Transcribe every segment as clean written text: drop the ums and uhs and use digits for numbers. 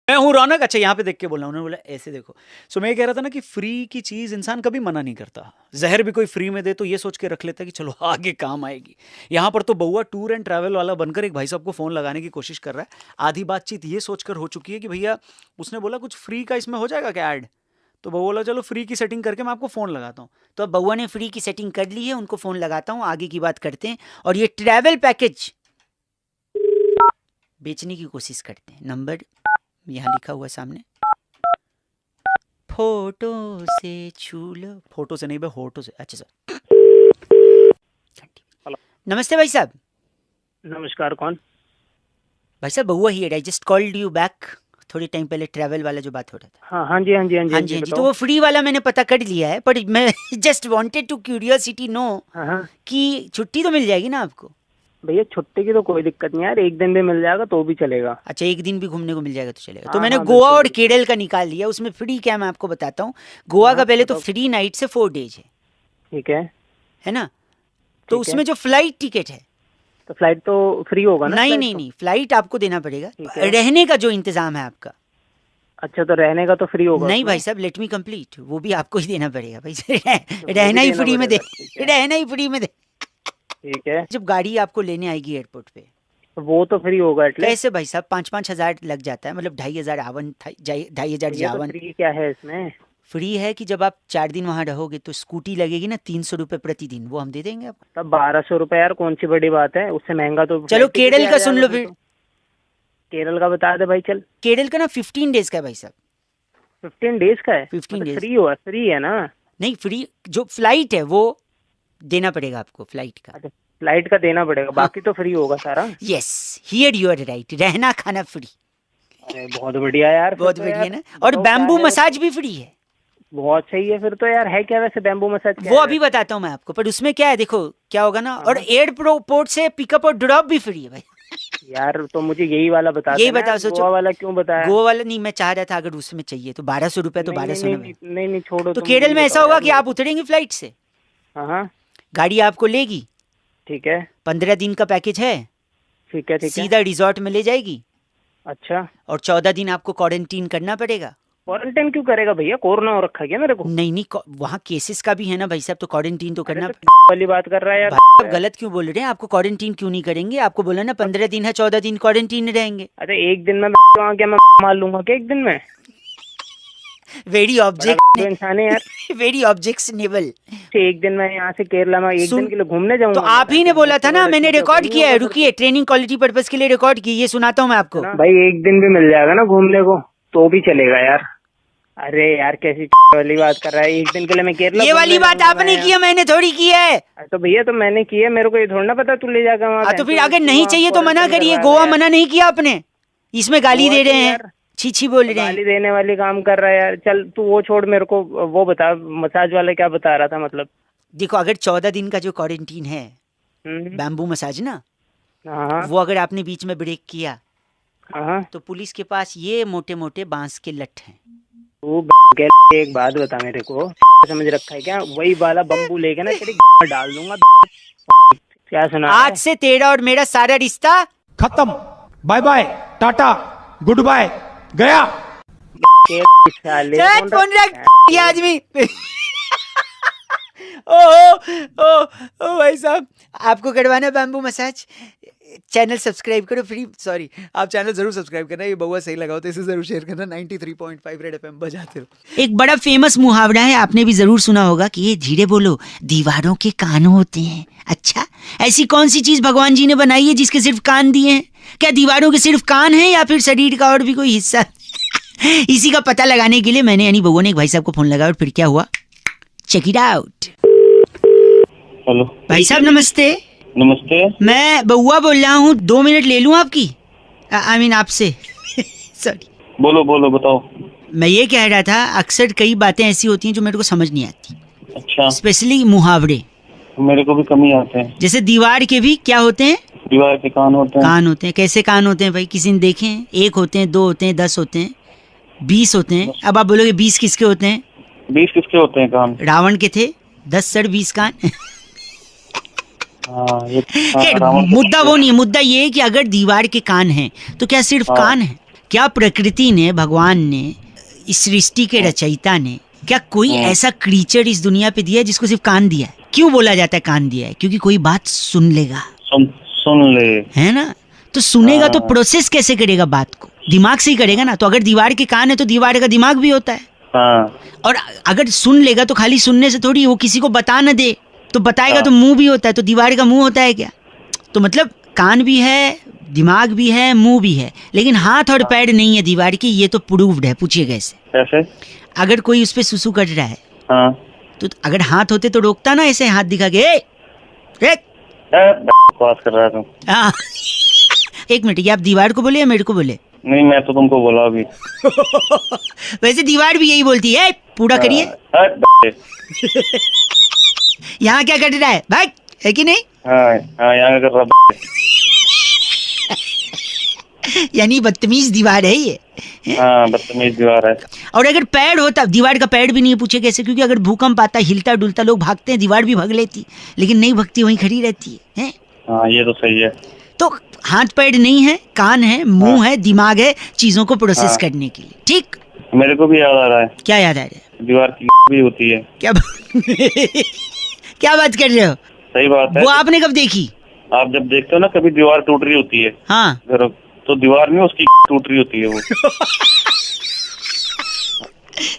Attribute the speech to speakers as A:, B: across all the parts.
A: मैं हूँ रौनक। अच्छा यहाँ पे देख के बोला, उन्होंने बोला ऐसे देखो। सो मैं ये कह रहा था ना कि फ्री की चीज इंसान कभी मना नहीं करता। जहर भी कोई फ्री में दे तो ये सोच के रख लेता है कि चलो आगे काम आएगी। यहाँ पर तो बउआ टूर एंड ट्रैवल वाला बनकर एक भाई साहब को फोन लगाने की कोशिश कर रहा है। आधी बातचीत ये सोचकर हो चुकी है कि भैया उसने बोला कुछ फ्री का इसमें हो जाएगा क्या ऐड, तो बउआ बोला चलो फ्री की सेटिंग करके मैं आपको फोन लगाता हूँ।
B: तो अब बउआ ने फ्री की सेटिंग कर ली है, उनको फोन लगाता हूँ, आगे की बात करते हैं और ये ट्रैवल पैकेज बेचने की कोशिश करते हैं। नंबर यहाँ लिखा हुआ है सामने, फोटो से छू लो।
A: फोटो से नहीं भाई, होटो से। अच्छा सर।
C: हेलो।
B: नमस्ते भाई साहब।
C: नमस्कार, कौन?
B: भाई साहब बउआ here, I just called you back थोड़ी टाइम पहले, ट्रैवल वाला जो बात हो रहा था।
C: हाँ जी हाँ जी हाँ जी
B: हाँ जी हाँ जी, तो वो फ्री वाला मैंने पता कर लिया है, पर मैं just wanted to curiosity know कि छुट्टी तो मिल जाएगी ना आपको?
C: भैया छुट्टी की तो कोई दिक्कत नहीं यार, एक दिन भी मिल जाएगा तो भी चलेगा।
B: अच्छा, एक दिन भी घूमने को मिल जाएगा तो चलेगा। तो
C: हाँ,
B: मैंने
C: हाँ,
B: गोवा
C: बिल्कुल,
B: और केरल का निकाल लिया। उसमें फ्री क्या मैं आपको बताता हूँ। गोवा का पहले तो
C: बताओ।
B: 3 नाइट से 4 डेज है
C: ठीक है
B: ना? तो
C: ठीक है।
B: उसमें जो फ्लाइट टिकट है,
C: तो फ्लाइट तो फ्री होगा ना?
B: नहीं
C: फ्लाइट
B: नहीं
C: तो?
B: नहीं, फ्लाइट आपको देना पड़ेगा।
C: ठीक है।
B: रहने का जो इंतजाम है आपका,
C: अच्छा, तो रहने का तो फ्री होगा
B: नहीं
C: उसमें?
B: भाई साहब, लेट मी कंप्लीट, वो भी आपको ही देना पड़ेगा भाई।
C: वो भी
B: रहना ही
C: देना
B: फ्री में दे,
C: पड़ेगा, ठीक है।
B: रहना ही फ्री में दे।
C: ठीक है,
B: जब गाड़ी आपको लेने आएगी एयरपोर्ट पे,
C: तो वो तो फ्री होगा एटलीस्ट।
B: कैसे भाई साहब 5-5 हजार लग जाता है, मतलब 2,500 आवन, 2,500
C: ये तो
B: जावन।
C: फ्री क्या है इसमें?
B: फ्री है कि जब आप 4 दिन वहां रहोगे तो स्कूटी लगेगी ना 300 रुपये प्रतिदिन, वो हम दे देंगे आपको।
C: तब 1200 रुपये यार, कौन सी बड़ी बात है, उससे महंगा तो
B: चलो
C: फ्लाइट टिकट
B: केरल
C: ही आ
B: का सुन
C: जाएगा
B: लो फिर।
C: तो। केरल का बता दे भाई, चल।
B: केरल का ना 15 डेज का है भाई साहब।
C: 15 डेज का है?
B: 15
C: मतलब
B: days।
C: फ्री है ना?
B: नहीं, फ्री जो फ्लाइट है वो देना पड़ेगा आपको, फ्लाइट का।
C: अच्छा, फ्लाइट का देना पड़ेगा, बाकी तो फ्री होगा सारा।
B: Yes, here you are right, रहना खाना फ्री।
C: अरे बहुत बढ़िया यार, फिर
B: बहुत
C: तो
B: बढ़िया
C: यार
B: ना। और
C: बताओ क्या
B: बैम्बू
C: है?
B: मसाज भी फ्री है।
C: बहुत सही है फिर तो यार। है क्या वैसे बैम्बू मसाज क्या
B: वो
C: है
B: अभी
C: वैसे?
B: बताता हूँ मैं आपको, पर उसमें क्या है देखो क्या होगा ना। और
C: हाँ।
B: एयरपोर्ट से पिकअप और ड्रॉप भी फ्री है भाई।
C: यार तो मुझे यही वाला बता
B: यही
C: देना
B: बताओ,
C: यार,
B: सोचो।
C: गोवा वाला क्यों बताया?
B: गोवा वाला नहीं, मैं चाह रहा था अगर उसमें चाहिए तो 1200 रुपये तो
C: नहीं नहीं
B: 1200
C: नहीं
B: ना भाई।
C: नहीं नहीं नहीं, छोड़ो,
B: तो
C: तुम
B: केरल
C: यही
B: में ऐसा
C: बताओ
B: होगा
C: यार
B: कि
C: मुझे।
B: आप उतरेंगे फ्लाइट से,
C: हाँ
B: गाड़ी आपको लेगी,
C: ठीक है
B: 15 दिन का पैकेज है,
C: ठीक है ठीक है।
B: सीधा रिजॉर्ट में ले जाएगी
C: अच्छा,
B: और 14 दिन आपको क्वारंटीन करना पड़ेगा।
C: क्वारंटाइन क्यों करेगा भैया? कोरोना हो रखा है क्या मेरे को?
B: नहीं नहीं, वहाँ केसेस का भी है ना भाई साहब, तो क्वारंटीन तो
C: अरे
B: करना।
C: तो वाली बात कर रहा है यार।
B: भाई आप गलत क्यों बोल रहे हैं? आपको क्वारंटीन क्यों नहीं करेंगे? आपको बोला ना 15 दिन है, 14 दिन क्वारंटीन रहेंगे।
C: अरे एक दिन में वहाँ क्या मैं मार लूंगा क्या एक दिन में?
B: वेरी
C: बड़ा
B: ऑब्जेक्ट
C: इंसान है यार।
B: Very objectionable.
C: एक दिन में यहाँ से केरला में एक दिन के लिए घूमने जाऊंगा?
B: तो आप ही ने बोला था ना, मैंने रिकॉर्ड किया है, रुकिए, ट्रेनिंग क्वालिटी पर्पस के लिए रिकॉर्ड की, ये सुनाता हूँ मैं आपको।
C: भाई एक दिन भी मिल जाएगा ना घूमने को तो भी चलेगा यार। अरे यार कैसी वाली बात कर रहा है? एक दिन के लिए मैं केरला
B: ये वाली बात आपने की है, मैंने थोड़ी की है।
C: तो भैया तो मैंने की है, मेरे को ये थोड़ा ना पता तू ले जाकर वहाँ।
B: तो फिर अगर नहीं चाहिए तो मना करिए। गोवा मना नहीं किया आपने, इसमें गाली दे रहे हैं, छी बोल रहे हैं।
C: गाली देने वाली काम कर रहा है यार। चल तू वो छोड़, मेरे को वो बता, मसाज वाला क्या बता रहा था मतलब?
B: देखो, अगर 14 दिन का जो क्वारंटीन है,
C: हम्म,
B: बैम्बू मसाज ना,
C: हाँ
B: वो अगर आपने बीच में ब्रेक किया
C: हाँ।
B: तो पुलिस के पास ये मोटे मोटे बांस के लठ हैं।
C: तू एक बात बता मेरे को, समझ रखा है क्या? वही वाला बम्बू लेके ना तेरी डाल दूंगा। क्या सुना?
B: आज से तेरा और मेरा सारा रिश्ता
D: खत्म, bye bye, tata, goodbye, गया।
C: साले
B: चल
C: कौन
B: फोन रख
C: रखा है?
B: ये आदमी। ओ भाई साहब, आपको करवाना बैम्बू मसाज? चैनल सब्सक्राइब करो फ्री। सॉरी, आप चैनल जरूर सब्सक्राइब करना। ये बउआ सही लगा हो तो इसे जरूर शेयर करना। 93.5 रेड एफएम बजाते रहो। एक बड़ा फेमस मुहावरा है, आपने भी जरूर सुना होगा कि ये धीरे बोलो दीवारों के कान होते हैं। अच्छा, ऐसी कौन सी चीज भगवान जी ने बनाई है जिसके सिर्फ कान दिए हैं? क्या दीवारों के सिर्फ कान है या फिर शरीर का और भी कोई हिस्सा? इसी का पता लगाने के लिए मैंने यानी बउआ ने एक भाई साहब को फोन लगाया और फिर क्या हुआ, चेक इट आउट।
E: हेलो
B: भाई साहब नमस्ते।
E: नमस्ते।
B: मैं बउआ बोल रहा हूँ, 2 मिनट ले लूँ आपकी? आई मीन आपसे। सॉरी।
E: बोलो बोलो बताओ।
B: मैं ये कह रहा था, अक्सर कई बातें ऐसी होती हैं जो मेरे को समझ नहीं आती,
E: अच्छा,
B: स्पेशली मुहावरे।
E: मेरे को भी कम ही आते हैं।
B: जैसे दीवार के भी क्या होते हैं?
E: दीवार के कान होते हैं।
B: कान होते हैं। कैसे कान होते हैं भाई? किसी ने देखे हैं? 1 होते हैं, 2 होते हैं, 10 होते हैं, 20 होते हैं। अब आप बोलोगे 20 किसके होते हैं?
E: 20 किसके होते हैं कान?
B: रावण के थे, 10 सर 20 कान।
E: हाँ, ये
B: खैर, मुद्दा वो नहीं है। मुद्दा ये है कि अगर दीवार के कान हैं तो क्या सिर्फ
E: हाँ।
B: कान है? क्या प्रकृति ने, भगवान ने, इस सृष्टि के रचयिता ने क्या कोई ऐसा क्रीचर इस दुनिया पे दिया है जिसको सिर्फ कान दिया है? क्यों बोला जाता है कान दिया है? क्योंकि कोई बात सुन लेगा,
E: सुन ले।
B: है ना? तो सुनेगा तो प्रोसेस कैसे करेगा बात को? दिमाग से ही करेगा ना। तो अगर दीवार के कान है तो दीवार का दिमाग भी होता है।
E: हाँ,
B: और अगर सुन लेगा तो खाली सुनने से थोड़ी, वो किसी को बता न दे तो बताएगा तो मुंह भी होता है, तो दीवार का मुंह होता है क्या? तो मतलब कान भी है, दिमाग भी है, मुंह भी है, लेकिन हाथ और पैर नहीं है दीवार की। ये तो प्रूव्ड है। पूछिए कैसे?
E: कैसे?
B: अगर कोई उस पे सुसु कर रहा है
E: हाँ,
B: तो अगर हाथ होते तो रोकता ना, ऐसे हाथ दिखा के
E: बकवास कर रहा है तुम।
B: हाँ। एक मिनट, ये आप दीवार को बोले या मेरे को बोले?
E: नहीं, मैं तो तुमको बोला अभी।
B: वैसे दीवार भी यही बोलती है, पूरा करिए। यहाँ क्या कर रहा है भाई, है कि नहीं?
E: हाँ हाँ, यहाँ कर रहा।
B: यानी बदतमीज दीवार है ये।
E: हाँ, बदतमीज दीवार है।
B: और अगर पैर होता, दीवार का पैर भी नहीं पूछे कैसे? क्योंकि अगर भूकंप आता, हिलता डुलता, लोग भागते हैं, दीवार भी भाग लेती, लेकिन नहीं भगती, वहीं खड़ी रहती है?
E: हाँ, ये तो सही है।
B: तो हाथ पैर नहीं है, कान है, मुंह है, दिमाग है, चीजों को प्रोसेस करने के लिए। ठीक,
E: मेरे को भी याद आ रहा है,
B: क्या याद आ रहा है?
E: दीवार की भी होती है।
B: क्या क्या बात कर रहे हो?
E: सही बात है।
B: वो आपने कब देखी?
E: आप जब देखते हो ना कभी दीवार टूट रही होती है,
B: हाँ,
E: तो दीवार नहीं, उसकी टूट रही होती है वो।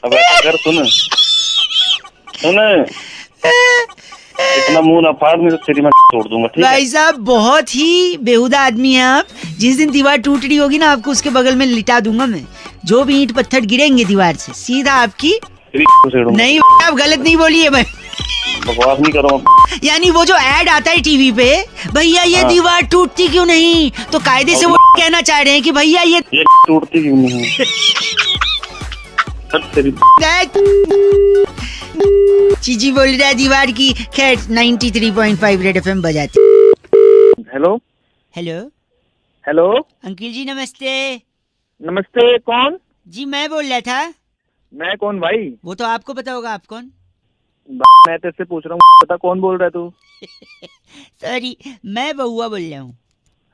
E: अब ऐसा कर, सुन इतना मुंह ना फाड़, नहीं तो तेरी मैं तोड़ दूंगा। ठीक है
B: भाई साहब, बहुत ही बेहुदा आदमी है आप। जिस दिन दीवार टूट रही होगी ना, आपको उसके बगल में लिटा दूंगा मैं। जो भी ईंट पत्थर गिरेंगे दीवार से, सीधा आपकी नहीं, आप गलत नहीं बोलिए भाई,
E: बकवास नहीं करो।
B: यानी वो जो एड आता है टीवी पे, भैया ये दीवार टूटती क्यों नहीं, तो कायदे से वो कहना चाह रहे हैं कि भैया ये
E: टूटती क्यों नहीं?
B: चीजी बोल रहा है दीवार की। खैर, 93.5 रेड एफएम बजाती।
E: हेलो
B: हेलो
E: हेलो,
B: अंकिल जी, नमस्ते।
E: नमस्ते। कौन?
B: जी मैं बोल रहा था।
E: मैं कौन भाई?
B: वो तो आपको पता होगा, आप कौन?
E: मैं तेरे से पूछ रहा हूँ, पता कौन बोल रहा है तू?
B: सॉरी, मैं बहुआ बोल रहा हूँ।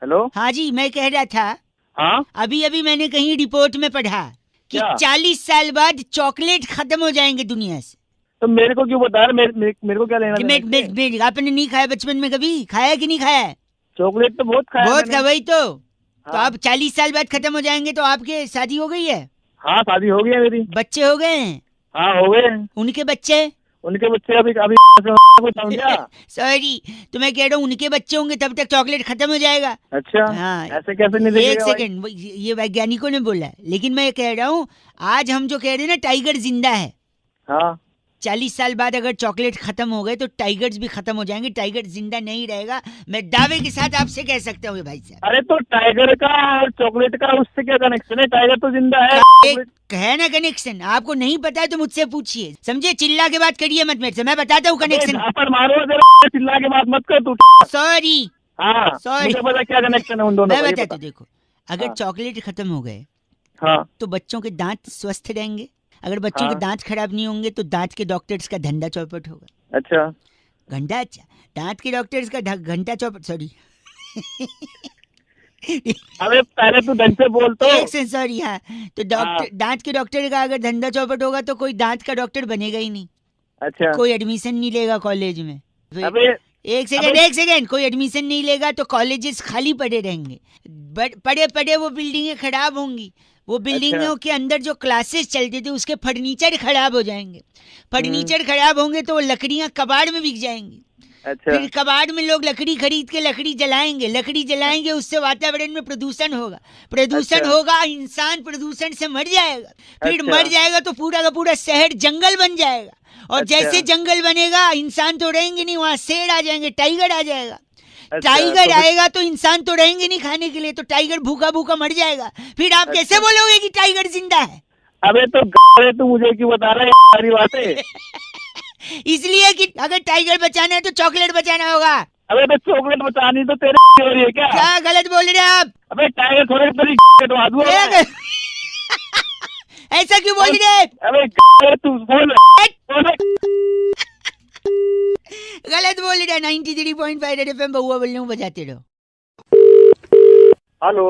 E: हेलो।
B: हाँ जी, मैं कह रहा था,
E: हाँ,
B: अभी अभी मैंने कहीं रिपोर्ट में पढ़ा कि
E: क्या?
B: 40 साल बाद चॉकलेट खत्म हो जाएंगे दुनिया से।
E: तो मेरे को क्यों बता रहा? मेरे को क्या लेना
B: कि
E: देना इससे?
B: आपने नहीं खाया बचपन में? कभी खाया कि नहीं खाया?
E: चॉकलेट तो बहुत खाया
B: बहुत
E: मैंने।
B: खा, वही तो। तो
E: हाँ।
B: आप 40 साल बाद खत्म हो जाएंगे, तो आपके शादी हो गई है?
E: हाँ, शादी हो गई है मेरी।
B: बच्चे हो गए हैं?
E: हाँ, हो गए हैं।
B: उनके बच्चे?
E: उनके बच्चे अभी अभी कुछ समझा?
B: सॉरी, तो मैं कह रहा हूँ उनके बच्चे होंगे तब तक चॉकलेट खत्म हो जाएगा।
E: अच्छा,
B: हाँ।
E: ऐसे कैसे नहीं
B: एक
E: देखेगा भाई?
B: सेकंड, ये वैज्ञानिकों ने बोला है, लेकिन मैं कह रहा हूँ आज हम जो कह रहे हैं ना, टाइगर जिंदा है।
E: हाँ,
B: 40 साल बाद अगर चॉकलेट खत्म हो गए तो टाइगर्स भी खत्म हो जाएंगे, टाइगर जिंदा नहीं रहेगा। मैं दावे के साथ आपसे कह सकता हूँ भाई साहब।
E: अरे तो टाइगर का और चॉकलेट का उससे क्या कनेक्शन है? टाइगर तो जिंदा है।
B: एक है ना कनेक्शन, आपको नहीं पता है तो मुझसे पूछिए, समझे? चिल्ला के बात करिए मत मेरे से, मैं बताता हूँ कनेक्शन।
E: पर मारो जरा, चिल्ला के बात मत कर तू।
B: सॉरी,
E: हाँ,
B: Sorry.
E: मुझे पता क्या कनेक्शन है उन दोनों
B: मैं
E: का, ये
B: बताता
E: बता।
B: हूँ। देखो, अगर
E: हाँ।
B: चॉकलेट खत्म हो गए
E: हाँ,
B: तो बच्चों के दांत स्वस्थ रहेंगे। अगर बच्चों के
E: हाँ।
B: दांत खराब नहीं होंगे तो दांत के डॉक्टर्स का धंधा चौपट होगा।
E: अच्छा।
B: घंटा? अच्छा, दांत के डॉक्टर्स का घंटा चौपट, सॉरी।
E: अबे पहले तू ढंग से बोल तो।
B: एक सेकंड, सॉरी। हाँ, तो डॉक्टर, दांत के डॉक्टर का अगर धंधा चौपट होगा तो कोई दांत का डॉक्टर बनेगा ही नहीं।
E: अच्छा।
B: कोई एडमिशन नहीं लेगा कॉलेज में।
E: अबे
B: एक सेकंड, कोई एडमिशन नहीं लेगा तो कॉलेजेस खाली पड़े रहेंगे। पड़े पड़े वो बिल्डिंगें खराब होंगी। वो बिल्डिंगों के अंदर जो क्लासेस चलते थे उसके फर्नीचर खराब हो जाएंगे। फर्नीचर खराब होंगे तो वो लकड़ियां कबाड़ में बिक जाएंगी।
E: अच्छा।
B: फिर कबाड़ में लोग लकड़ी खरीद के लकड़ी जलाएंगे, उससे वातावरण में प्रदूषण होगा।
E: अच्छा।
B: होगा, इंसान प्रदूषण से मर जाएगा। फिर
E: अच्छा।
B: मर जाएगा तो पूरा का पूरा शहर जंगल बन जाएगा। और
E: अच्छा।
B: जैसे जंगल बनेगा, इंसान तो रहेंगे नहीं, वहाँ शेर आ जाएंगे, टाइगर आ जाएगा।
E: अच्छा,
B: टाइगर
E: तो
B: आएगा तो इंसान तो रहेंगे नहीं खाने के लिए, तो टाइगर भूखा भूखा मर जाएगा। फिर आप कैसे बोलोगे कि टाइगर जिंदा है?
E: अबे तो तू मुझे क्यों बता रहा है सारी बातें?
B: इसलिए कि अगर टाइगर बचाना है तो चॉकलेट बचाना होगा।
E: अबे तो चॉकलेट बचानी तो तेरे हो रही है क्या?
B: क्या गलत बोल रहे हैं आप?
E: अबे टाइगर थोड़े तेरी कटवा दूंगा मैं।
B: ऐसा क्यों बोल रहे हैं?
E: अबे तू बोल।
B: गलत बोल रहे हैं। 93.5 रेड एफएम बहुआ बोल रहा हूँ, बजाते रहो।
E: हेलो।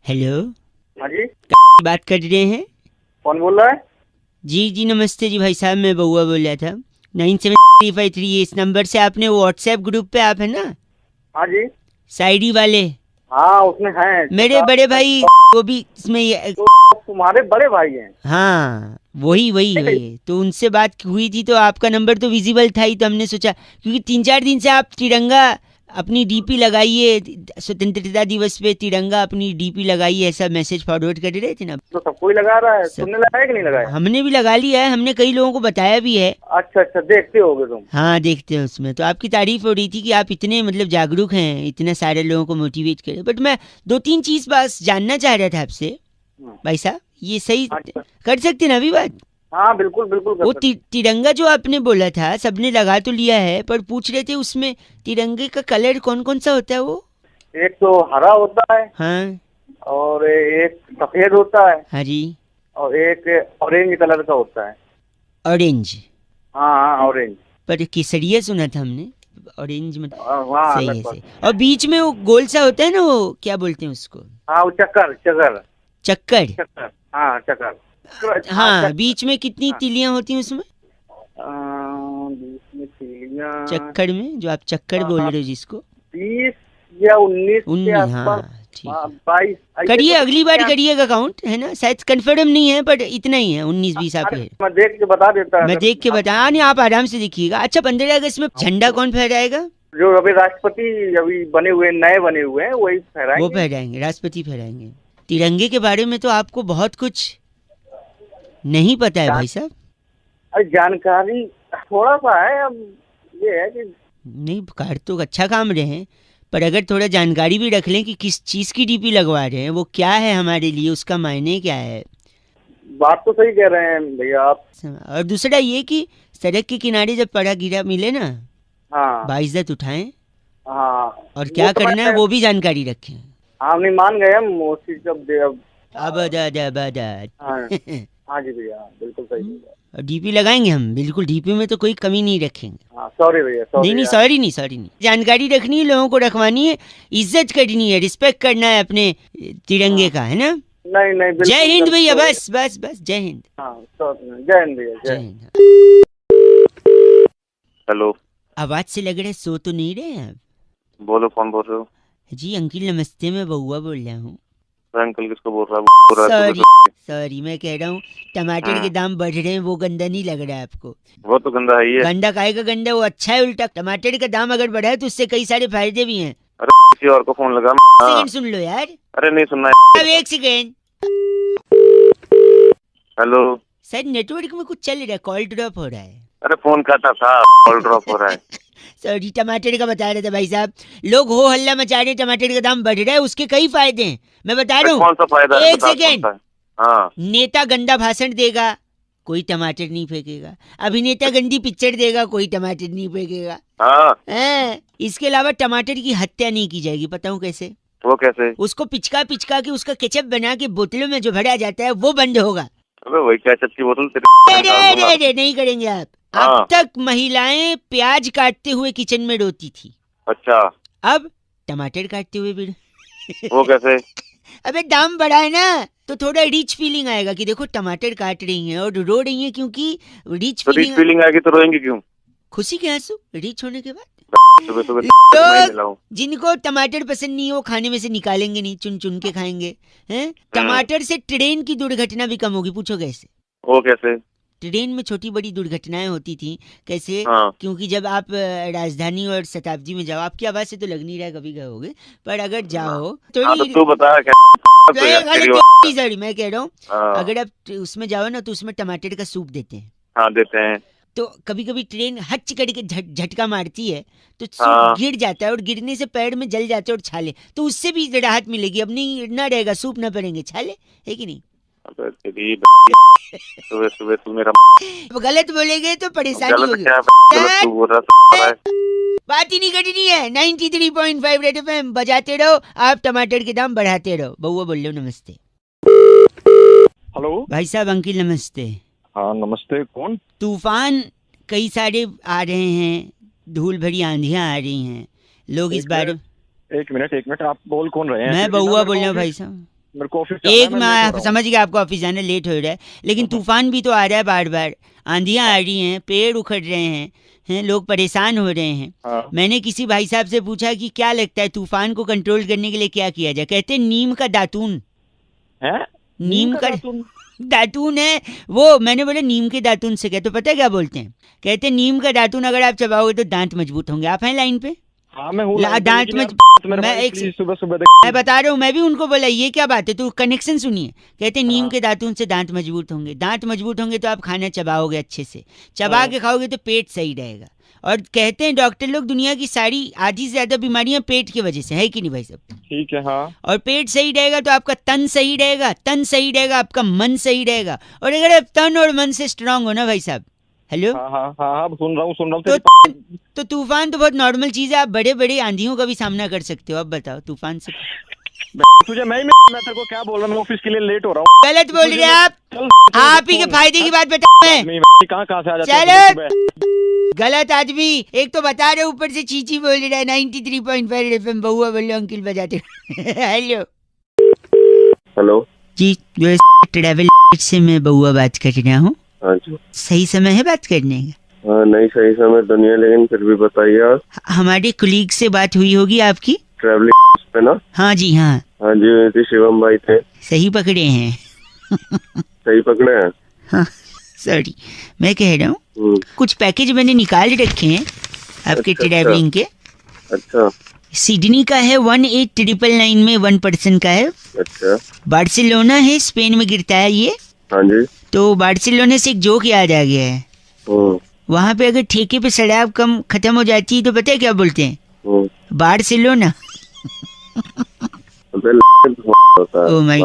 B: हेलो,
E: हाँ जी।
F: बात कर रहे हैं?
E: कौन बोल रहा है?
F: जी जी नमस्ते जी भाई साहब, मैं बउआ बोल रहा था। 9753 इस नंबर से आपने व्हाट्सएप ग्रुप पे आप है ना
E: हाँ जी,
F: शायरी वाले,
E: हाँ उसमें है।
F: मेरे बड़े भाई वो भी इसमें
E: तुम्हारे बड़े भाई हैं?
F: हाँ वही तो उनसे बात हुई थी तो आपका नंबर तो विजिबल था ही, तो हमने सोचा क्योंकि 3-4 दिन से आप तिरंगा अपनी डीपी लगाइए, स्वतंत्रता दिवस पे तिरंगा अपनी डीपी लगाइए, ऐसा मैसेज फॉरवर्ड कर रहे थे ना।
E: तो सब कोई लगा रहा है, तुमने लगाया कि नहीं लगाया?
F: हमने भी लगा लिया है, हमने कई लोगों को बताया भी है।
E: अच्छा अच्छा, देखते होगे तुम?
F: हाँ देखते हैं उसमें, तो आपकी तारीफ हो रही थी कि आप इतने मतलब जागरूक हैं, इतने सारे लोगों को मोटिवेट करें। बट मैं 2-3 चीज बस जानना चाह रहा था आपसे भाई साहब, ये सही कर सकते ना अभी बात?
E: हाँ बिल्कुल बिल्कुल कर
F: वो
E: सकते।
F: तिरंगा जो आपने बोला था सबने लगा तो लिया है, पर पूछ रहे थे उसमें तिरंगे का कलर कौन कौन सा होता है वो?
E: एक तो हरा होता है,
F: हाँ
E: और एक सफेद होता है,
F: हाँ जी,
E: और एक ऑरेंज कलर का होता है।
F: ऑरेंज।
E: हाँ हाँ ऑरेंज।
F: पर केसरिया सुना था हमने, ऑरेंज में
E: हाँ
F: सही है
E: लगभग।
F: सही। और बीच में वो गोल सा होता है ना, वो क्या बोलते हैं उसको?
E: हाँ वो चक्कर चक्कर
F: चक्कर।
E: चक्कर, हाँ चक्कर।
F: हाँ बीच में कितनी तिलियां होती हैं उसमें?
E: बीच में तीलियां
F: चक्कर में जो आप चक्कर बोल रहे हो जिसको?
E: 20 या 19 के
F: 19।
E: आसपास।
F: हाँ ठीक है,
E: 22
F: करिए अगली बार करिएगा काउंट, है ना? शायद कंफर्म नहीं है पर इतना ही है, 19-20 आप कह।
E: मैं देख के बता देता।
F: मैं देख के बता नहीं, आप आराम से देखिएगा। अच्छा 15 अगस्त में झंडा कौन फहराएगा?
E: जो अभी राष्ट्रपति अभी बने हुए नए बने हुए हैं वही
F: वो
E: फहराएंगे।
F: फहराएंगे, राष्ट्रपति फहराएंगे। तिरंगे के बारे में तो आपको बहुत कुछ नहीं पता है भाई साहब।
E: अरे जानकारी थोड़ा सा है, अब ये है कि
F: नहीं कर तो अच्छा काम रहे हैं, पर अगर थोड़ा जानकारी भी रख लें कि किस चीज की डीपी लगवा रहे हैं, वो क्या है हमारे लिए, उसका मायने क्या है।
E: बात तो सही कह रहे हैं भैया आप।
F: और दूसरा ये कि सड़क के किनारे जब पड़ा गिरा मिले ना,
E: हाँ
F: बाइज्जत उठाएं,
E: हाँ।
F: और क्या
E: वो तो
F: करना है
E: मैं-
F: वो भी जानकारी रखें।
E: हाँ नहीं मान गए हम उस चीज अब। हाँ हाँ जी भैया, बिल्कुल सही भैया।
F: डीपी लगाएंगे हम, बिल्कुल डीपी में तो कोई कमी नहीं रखेंगे।
E: हाँ सॉरी भैया, सॉरी।
F: नहीं सॉरी नहीं, जानकारी रखनी है, लोगों को रखवानी है, इज्जत करनी है, रिस्पेक्ट करना है अपने तिरंगे का, है ना?
E: नहीं नहीं बिल्कुल।
F: जय हिंद भैया, बस जय हिंद।
E: हाँ जय हिंद भैया,
F: जय
E: जय।
F: हिंद।
G: हेलो,
F: आवाज से लग रहा है सो तो नहीं रहे हैं आप?
G: बोलो कौन बोल रहे हो?
F: जी अंकिल नमस्ते, मैं बउआ बोल रहा हूँ।
G: अंकल किसको बोल रहा है?
F: सॉरी मैं कह रहा हूँ टमाटर के दाम बढ़ रहे हैं, वो गंदा नहीं लग रहा है आपको?
G: वो तो गंदा है ही है।
F: गंदा काहे का गंदा, वो अच्छा है उल्टा। टमाटर का दाम अगर बढ़ा है तो उससे कई सारे फायदे भी हैं।
G: अरे किसी और को फोन लगा।
F: सेकंड सुन लो यार,
G: अरे नहीं सुनना
F: अब एक सेकेंड।
G: हेलो,
F: सर नेटवर्क में कुछ चल रहा है, कॉल ड्रॉप हो रहा है।
G: अरे फोन काटा था, कॉल ड्रॉप हो रहा है।
F: सॉरी, टमाटर का बता रहे थे भाई साहब, लोग हो हल्ला मचा रहे हैं, टमाटर का दाम बढ़ रहा है, उसके कई फायदे हैं, मैं बता रहा
G: कौन सा फायदा
F: हूँ।
G: है?
F: एक
G: बता,
F: सेकेंड।
G: कौन सा है? हाँ
F: नेता गंदा भाषण देगा, कोई टमाटर नहीं फेंकेगा। अभिनेता गंदी पिक्चर देगा, कोई टमाटर नहीं फेंकेगा।
G: हाँ।
F: इसके अलावा टमाटर की हत्या नहीं की जाएगी, बताऊं कैसे?
G: वो कैसे?
F: उसको पिचका के उसका केचप बना के बोतलों में जो भरा जाता है वो बंद होगा।
G: अबे वही केचप की बोतल
F: अरे नहीं करेंगे आप। अब तक महिलाएं प्याज काटते हुए किचन में रोती थी,
G: अच्छा
F: अब टमाटर काटते हुए भी।
G: वो कैसे?
F: अबे दाम बढ़ा है ना, तो थोड़ा रिच फीलिंग आएगा कि देखो टमाटर काट रही हैं और रो रही हैं, क्योंकि रिच
G: तो रिच
F: फीलिंग।
G: फीलिंग आएगी तो रोएंगे क्यों?
F: खुशी के आंसू रिच होने के बाद।
G: सुबह सुबह
F: लोग जिनको टमाटर पसंद नहीं है वो खाने में से निकालेंगे नहीं, चुन चुन के खाएंगे। हैं? टमाटर से ट्रेन की दुर्घटना भी कम होगी, पूछो कैसे?
G: वो कैसे?
F: ट्रेन में छोटी बड़ी दुर्घटनाएं होती थी, कैसे?
G: हाँ।
F: क्योंकि जब आप राजधानी और शताब्दी में जाओ, आपकी आवाज से तो लग नहीं रहा है कभी गए होगे, पर अगर जाओ
G: हाँ, तो
F: थोड़ी
G: तू बता
F: सॉरी मैं कह रहा हूँ,
G: हाँ
F: अगर आप उसमें जाओ ना तो उसमें टमाटर का सूप देते हैं,
G: हाँ देते हैं।
F: तो कभी कभी ट्रेन हच करके झटका मारती है तो
G: हाँ।
F: सूप गिर जाता है, और गिरने से पैर में जल जाते हैं और छाले, तो उससे भी राहत मिलेगी। अब नहीं ना रहेगा, सूप ना पड़ेंगे, छाले, है कि नहीं?
G: सुबह सुबह तू मेरा
F: गलत बोलेंगे तो परेशानी
G: गलत
F: होगी।
G: क्या गलत तू बोल रहा है?
F: बात ही नहीं करनी है। 93.5 रेड एफएम बजाते रहो, आप टमाटर के दाम बढ़ाते रहो। बउआ बोल लो नमस्ते।
E: हेलो
F: भाई साहब अंकिल नमस्ते।
E: हाँ नमस्ते, कौन?
F: तूफान कई सारे आ रहे हैं, धूल भरी आंधियां आ रही हैं, लोग इस बारे।
E: एक मिनट आप बोल कौन रहे हैं?
F: मैं बउआ बोल रहा हूँ भाई साहब।
E: मेरे को ऑफिस जाना है,
F: एक
E: मैं लेट हो
F: मैं
E: रहा हूँ।
F: समझ गया आपको ऑफिस जाना लेट हो रहा है, लेकिन तूफान भी तो आ रहा है बार बार, आंधियां आ रही हैं, पेड़ उखड़ रहे हैं, लोग परेशान हो रहे हैं।
E: हाँ।
F: मैंने किसी भाई साहब से पूछा कि क्या लगता है तूफान को कंट्रोल करने के लिए क्या किया जाए, कहते हैं नीम का दातून।
E: है
F: नीम का
E: दातून?
F: दातून है वो। मैंने बोला नीम के दातून से क्या, तो पता है क्या बोलते हैं, कहते हैं नीम का दातून अगर आप चबाओगे तो दांत मजबूत होंगे। आप हैं लाइन पे?
E: हाँ मैं हूँ
F: ला-
E: लाइन पे,
F: दांत
E: लेकिन
F: में-
E: यार, मेरे
F: मैं
E: भाई
F: एक
E: प्लीज सुबह सुबह
F: मैं बता रहा हूँ, मैं भी उनको बोला ये क्या बात है, तो कनेक्शन सुनिए। कहते हैं नीम
E: हाँ।
F: के दातून से दांत मजबूत होंगे, दांत मजबूत होंगे तो आप खाना चबाओगे अच्छे से, चबा
E: हाँ।
F: के खाओगे तो पेट सही रहेगा। और कहते हैं डॉक्टर लोग दुनिया की सारी आधी से ज्यादा बीमारियां पेट की वजह से है कि नहीं भाई साहब?
E: ठीक है। हाँ
F: और पेट सही रहेगा तो आपका तन सही रहेगा, तन सही रहेगा आपका मन सही रहेगा। और अगर आप तन और मन से स्ट्रांग हो ना भाई साहब, हेलो,
E: हाँ हाँ हाँ हाँ, सुन रहा हूँ
F: तो तूफान तो बहुत नॉर्मल चीज है, आप बड़े बड़े आंधियों का भी सामना कर सकते हो। अब बताओ तूफान से
E: तुझे मैं तेरे को क्या बोल रहा हूँ, मैं ऑफिस के लिए लेट हो रहा हूँ।
F: गलत बोल रहे हैं आप।
E: चल,
F: आप ही के फायदे की बात बता मैं।
E: आदमी कहाँ से आ जाता है
F: चलो।
E: सुबह सुबह?
F: गलत आदमी, एक तो बता रहे ऊपर से चीची बोल रहा है। 93.5 एफएम बहुआ बोलो अंकिल बजाते। Hello
G: hello.
F: जी, ट्रैवल से मैं बहुआ बात कर रहा हूँ।
G: हाँ जी।
F: सही समय है बात करने का?
G: हाँ नहीं, सही समय तो नहीं है, लेकिन फिर भी बताइए आप।
F: हमारे कुलीग से बात हुई होगी आपकी?
G: ट्रैवलिंग पे ना?
F: हाँ जी हाँ,
G: हाँ जी, हुई थी, शिवम भाई थे।
F: सही पकड़े हैं।
G: सही पकड़े हैं।
F: हाँ सॉरी, मैं कह रहा हूँ कुछ पैकेज मैंने निकाल रखे हैं आपके
G: अच्छा,
F: ट्रैवलिंग के।
G: अच्छा
F: सिडनी का है 18,999 में 1 पर्सन का है।
G: अच्छा।
F: बार्सिलोना है, स्पेन में गिरता है ये।
G: हाँ जी।
F: तो बार्सिलोना से एक जोक याद आ गया है। वहाँ पे अगर ठेके पे शराब कम खत्म हो जाती है तो पता है क्या बोलते हैं? बार्सिलोना। ओ माय,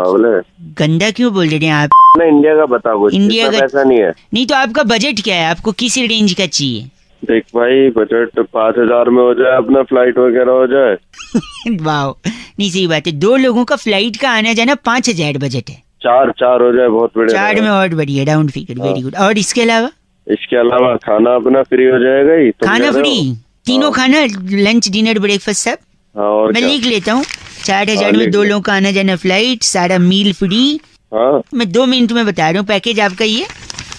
F: गंदा क्यों बोल रहे हैं आप?
G: ना इंडिया का बता कुछ।
F: इंडिया
G: इतना
F: का-
G: पैसा नहीं है।
F: नहीं तो आपका बजट क्या है, आपको किस रेंज का चाहिए?
G: देख भाई, बजट 5,000 में हो जाए, अपना फ्लाइट वगैरह हो जाए।
F: वाह, नहीं सही बात है। 2 लोगों का फ्लाइट का आना जाना 5,000 बजट है।
G: 4 हो जाए, बहुत बढ़िया।
F: 4 में और बढ़िया, राउंड फिगर, वेरी गुड। और इसके अलावा
G: इसके अलावा खाना अपना फ्री हो जाएगा ही। तुम
F: खाना
G: कह रहे हो?
F: फ्री, तीनों खाना, लंच डिनर ब्रेकफास्ट सब।
G: हाँ, और
F: मैं
G: क्या?
F: लिख लेता हूँ। 4,000
G: हाँ,
F: में
G: लिख
F: 2
G: लो।
F: लोगों का आना जाना, फ्लाइट, सारा मील फ्री।
G: हाँ।
F: मैं 2 मिनट में बता रहा हूँ पैकेज आपका ये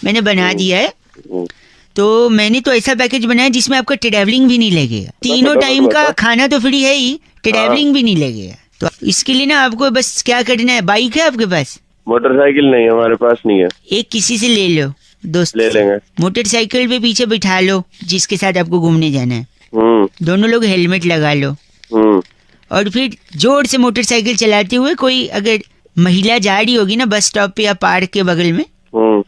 F: मैंने बना दिया है।
G: हम्म,
F: तो मैंने तो ऐसा पैकेज बनाया जिसमें आपका ट्रैवलिंग भी नहीं लगेगा, तीनों
G: बताओ,
F: टाइम का
G: बताओ।
F: खाना तो फ्री है ही, ट्रैवलिंग भी नहीं लगेगा। तो इसके लिए ना आपको बस क्या करना है, बाइक है आपके पास?
G: मोटरसाइकिल नहीं है हमारे पास, नहीं है।
F: एक किसी से ले लो, दोस्त
G: ले
F: से।
G: लेंगे।
F: मोटरसाइकिल पे पीछे बिठा लो जिसके साथ आपको घूमने जाना है। दोनों लोग हेलमेट लगा लो। और फिर जोर से मोटरसाइकिल चलाते हुए, कोई अगर महिला जा रही होगी ना बस स्टॉप पे या पार्क के बगल में,